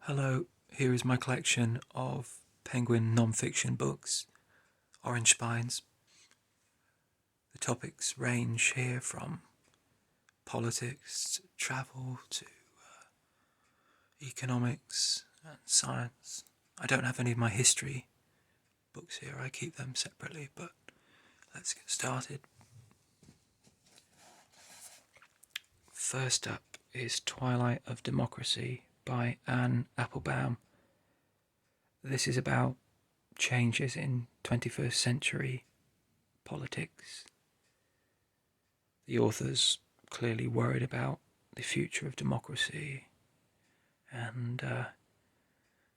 Hello, here is my collection of Penguin non-fiction books, Orange Spines. The topics range here from politics, to travel, to economics and science. I don't have any of my history books here, I keep them separately, but let's get started. First up is Twilight of Democracy by Applebaum. This is about changes in 21st century politics. The author's clearly worried about the future of democracy and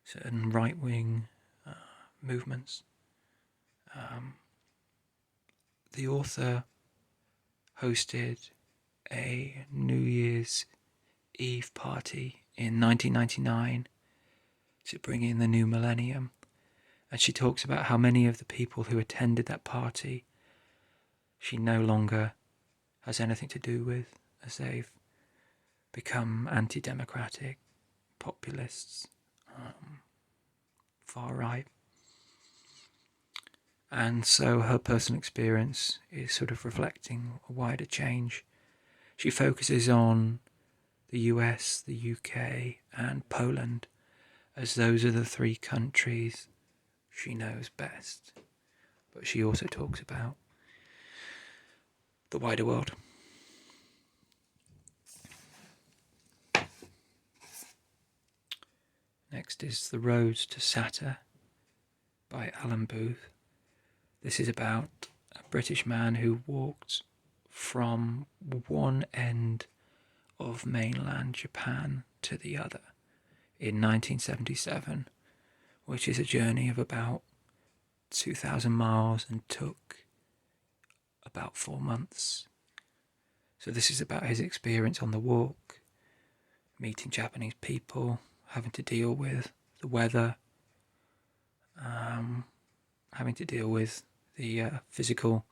certain right-wing movements. The author hosted a New Year's Eve party in 1999 to bring in the new millennium, and she talks about how many of the people who attended that party she no longer has anything to do with, as they've become anti-democratic, populists, far right. And so her personal experience is sort of reflecting a wider change. She focuses on the US, the UK and Poland, as those are the three countries she knows best. But she also talks about the wider world. Next is The Roads to Sata by Alan Booth. This is about a British man who walked from one end of mainland Japan to the other in 1977, which is a journey of about 2,000 miles and took about 4 months. So this is about his experience on the walk, meeting Japanese people, having to deal with the weather, having to deal with the physical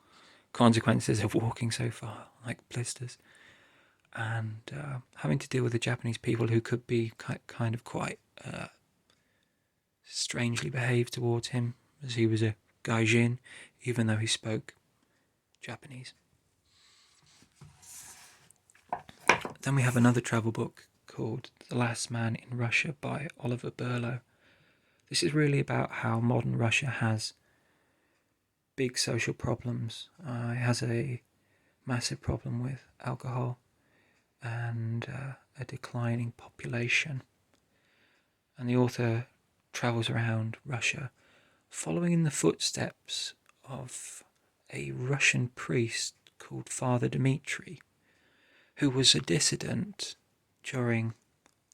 consequences of walking so far, like blisters, and having to deal with the Japanese people who could be kind of quite strangely behaved towards him, as he was a gaijin, even though he spoke Japanese. Then we have another travel book called The Last Man in Russia by Oliver Bullough. This is really about how modern Russia has big social problems. It has a massive problem with alcohol and a declining population. And the author travels around Russia following in the footsteps of a Russian priest called Father Dmitri, who was a dissident during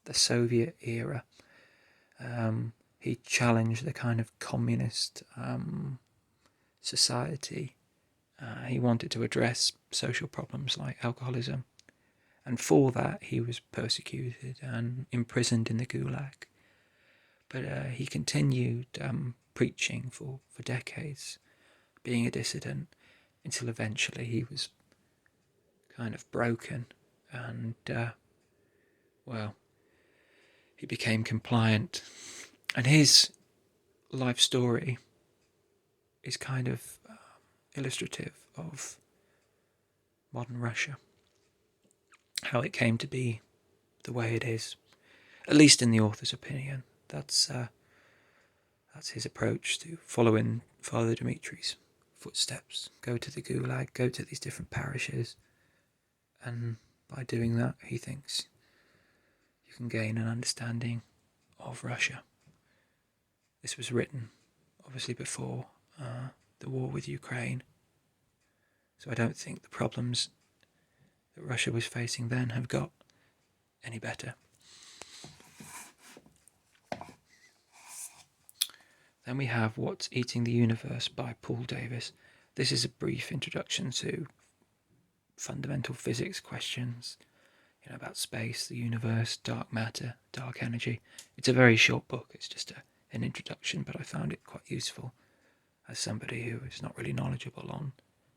the Soviet era. He challenged the kind of communist society. He wanted to address social problems like alcoholism, and for that he was persecuted and imprisoned in the Gulag. But he continued preaching for decades, being a dissident, until eventually he was kind of broken and, he became compliant. And his life story is kind of illustrative of modern Russia, how it came to be the way it is, at least in the author's opinion. That's his approach to following Father Dimitri's footsteps. Go to the Gulag, go to these different parishes, and by doing that, he thinks you can gain an understanding of Russia. This was written, obviously, before the war with Ukraine, so I don't think the problems that Russia was facing then have got any better. Then we have What's Eating the Universe by Paul Davies. This is a brief introduction to fundamental physics questions, about space, the universe, dark matter, dark energy. It's a very short book, it's just an introduction, but I found it quite useful as somebody who is not really knowledgeable on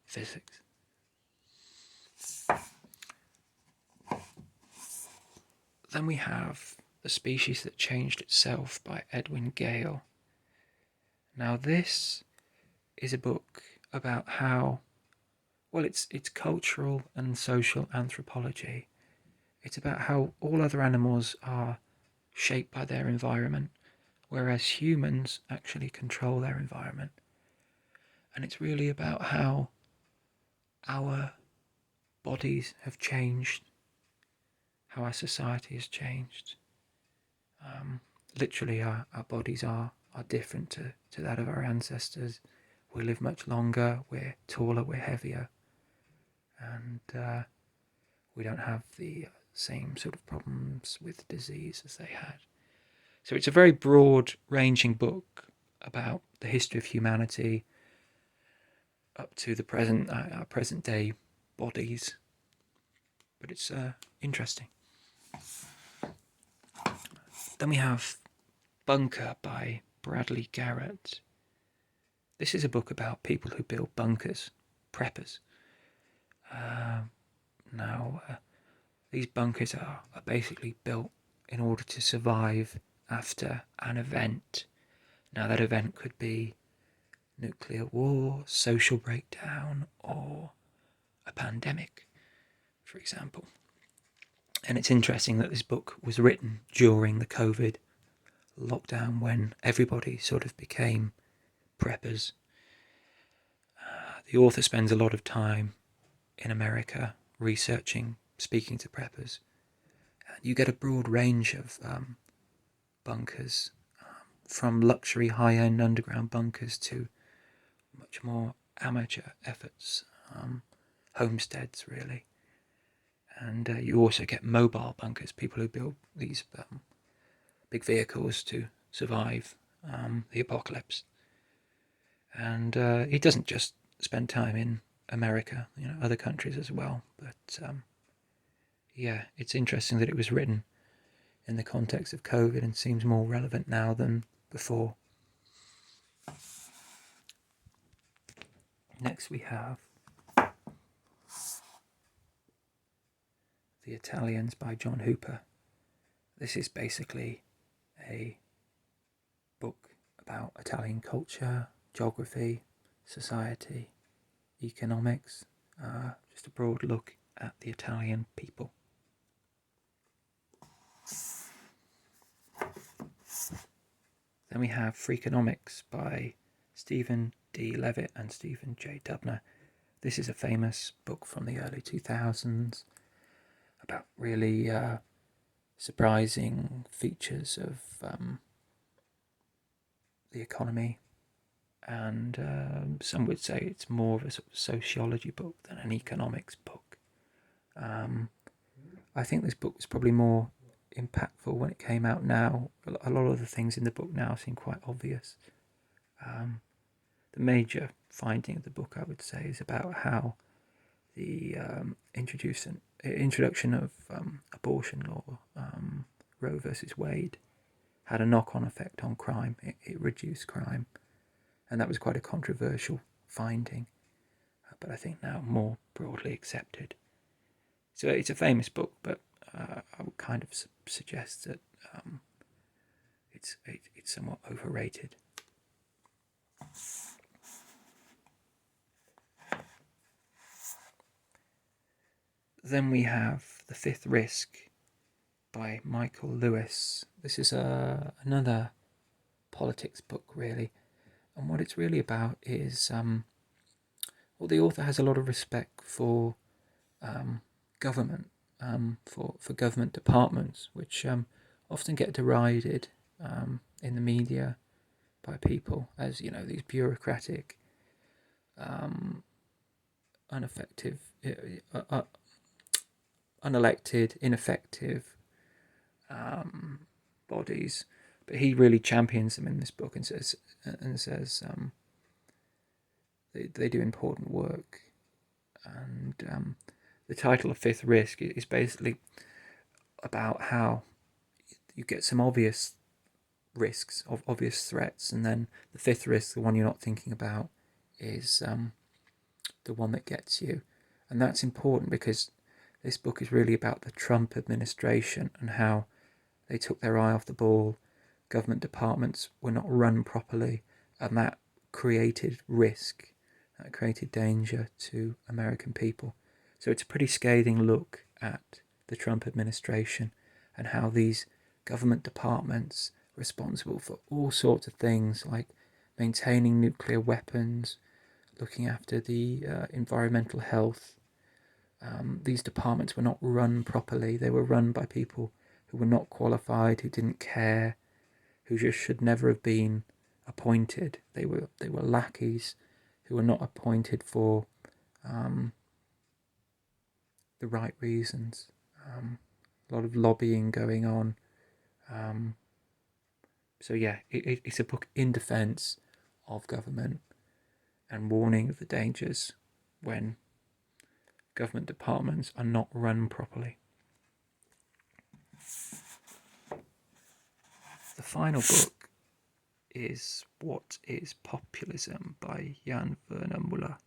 physics. Then we have The Species That Changed Itself by Edwin Gale. Now this is a book about how, well, it's cultural and social anthropology. It's about how all other animals are shaped by their environment, whereas humans actually control their environment. And it's really about how our bodies have changed, how our society has changed. Literally, our bodies are different to that of our ancestors. We live much longer, we're taller, we're heavier, and we don't have the same sort of problems with disease as they had. So it's a very broad-ranging book about the history of humanity up to the present, our present-day bodies. But it's interesting. Then we have Bunker by Bradley Garrett. This is a book about people who build bunkers, preppers. These bunkers are basically built in order to survive after an event. Now, that event could be nuclear war, social breakdown, or a pandemic, for example. And it's interesting that this book was written during the COVID lockdown when everybody sort of became preppers. The author spends a lot of time in America researching, speaking to preppers. And you get a broad range of bunkers, from luxury high-end underground bunkers to much more amateur efforts, homesteads really. And you also get mobile bunkers, people who build these big vehicles to survive the apocalypse. And he doesn't just spend time in America, other countries as well. But it's interesting that it was written in the context of COVID and seems more relevant now than before. Next we have The Italians by John Hooper. This is basically a book about Italian culture, geography, society, economics, just a broad look at the Italian people. Then we have Freakonomics by Stephen D. Levitt and Stephen J. Dubner. This is a famous book from the early 2000s about really surprising features of the economy, and some would say it's more of a sort of sociology book than an economics book. I think this book was probably more impactful when it came out now. A lot of the things in the book now seem quite obvious. The major finding of the book, I would say, is about how the introduction of abortion law, Roe versus Wade, had a knock-on effect on crime. It reduced crime, and that was quite a controversial finding, but I think now more broadly accepted. So it's a famous book, but I would kind of suggest that it's somewhat overrated. Then we have The Fifth Risk by Michael Lewis. This is another politics book, really. And what it's really about is, the author has a lot of respect for government, for government departments, which often get derided in the media by people as, these bureaucratic, ineffective, unelected, ineffective bodies. But he really champions them in this book and says they do important work. And the title of Fifth Risk is basically about how you get some obvious risks, obvious threats, and then the fifth risk, the one you're not thinking about, is the one that gets you. And that's important because this book is really about the Trump administration and how They took their eye off the ball. Government departments were not run properly, and that created risk, that created danger to American people. So it's a pretty scathing look at the Trump administration and how these government departments responsible for all sorts of things like maintaining nuclear weapons, looking after the environmental health. These departments were not run properly. They were run by people who were not qualified, who didn't care, who just should never have been appointed. They were lackeys who were not appointed for the right reasons. A lot of lobbying going on. So yeah, it's a book in defence of government and warning of the dangers when government departments are not run properly. The final book is What is Populism by Jan-Werner Muller.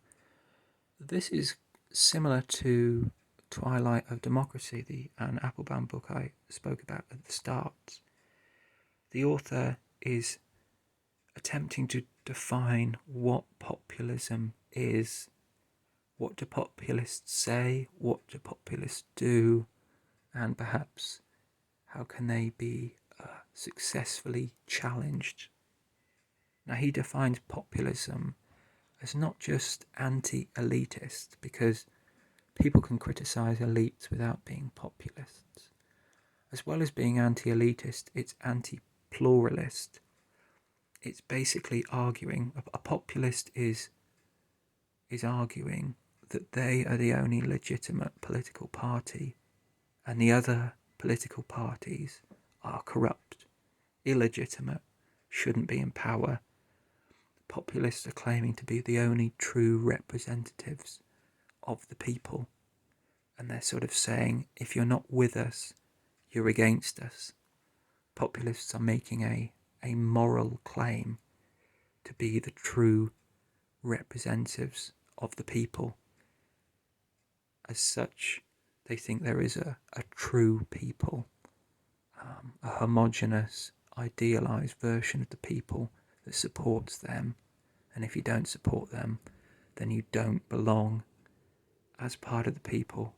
This is similar to Twilight of Democracy, an Applebaum book I spoke about at the start. The author is attempting to define what populism is. What do populists say? What do populists do? And perhaps how can they be successfully challenged? Now, he defines populism as not just anti-elitist, because people can criticise elites without being populists. As well as being anti-elitist, it's anti-pluralist. It's basically arguing, a populist is arguing that they are the only legitimate political party and the other political parties are corrupt, illegitimate, shouldn't be in power. Populists are claiming to be the only true representatives of the people, and they're sort of saying, if you're not with us, you're against us. Populists are making a moral claim to be the true representatives of the people. As such, they think there is a true people, a homogeneous, idealised version of the people that supports them, and if you don't support them, then you don't belong as part of the people.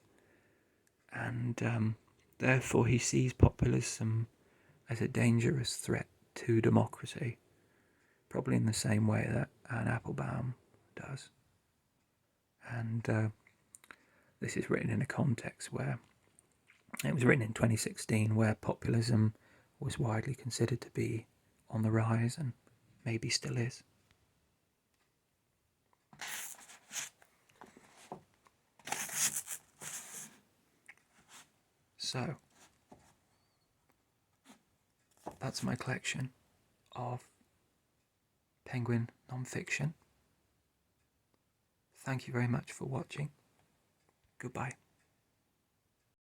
And therefore he sees populism as a dangerous threat to democracy, probably in the same way that an Applebaum does. And this is written in a context where it was written in 2016, where populism was widely considered to be on the rise and maybe still is. So, that's my collection of Penguin non-fiction. Thank you very much for watching. Goodbye.